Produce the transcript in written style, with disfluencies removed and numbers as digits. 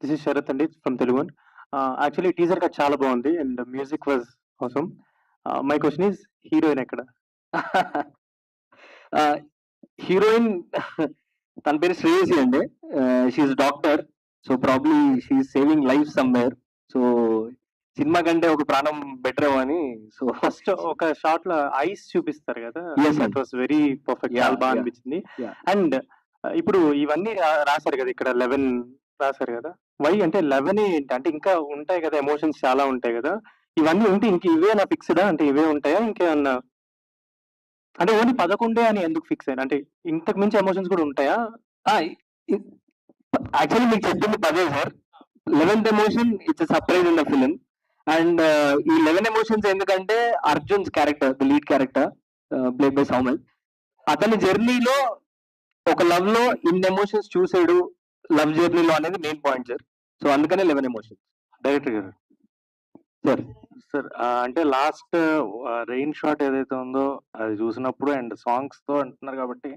This is Sharath అండి from Telugu one. Actually teaser cut చాలా బాగుంది and music was awesome. My question is heroine ఎక్కడ? Heroine తన పేరు శ్రేయసి అండి. She doctor. So probably she saving life somewhere. So cinema కంటే ఒక ప్రాణం బెటర్ ఏమో అని. సో ఫస్ట్ ఒక షాట్ లో ఐస్ చూపిస్తారు కదా, Yes, sir. That was very perfect, Yeah, చాలా బాగా yeah. అనిపించింది. Yeah. అండ్ ఇప్పుడు ఇవన్నీ రాశారు కదా, ఇక్కడ 11 రాశారు కదా, వై అంటే 11 ఏంటి అంటే ఇంకా ఉంటాయి కదా, ఎమోషన్స్ చాలా ఉంటాయి కదా, ఇవన్నీ ఉంటే ఇంక ఇవే నా ఫిక్స్డా అంటే ఇవే ఉంటాయా ఇంకేమన్నా? అంటే ఓన్లీ 11 అని ఎందుకు ఫిక్స్ అయ్యారు? అంటే ఇంతకు మించి ఎమోషన్స్ కూడా ఉంటాయా? యాక్చువల్లీ మీకు చెప్పింది పదే sir. 11th emotion it's surprise in the film. And ఈ 11 ఎమోషన్స్ ఎందుకంటే Arjun's character, the lead character played by Soumal, అతని జర్నీలో ఒక లవ్ లో ఇన్ని ఎమోషన్స్ చూసాడు లవ్ జర్నీలో అనేది మెయిన్ పాయింట్ సార్. సో అందుకనే 11 ఎమోషన్స్. డైరెక్టర్ గారు సార్ సార్ అంటే లాస్ట్ రెయిన్ షాట్ ఏదైతే ఉందో అది చూసినప్పుడు అండ్ సాంగ్స్ తో అంటున్నారు కాబట్టి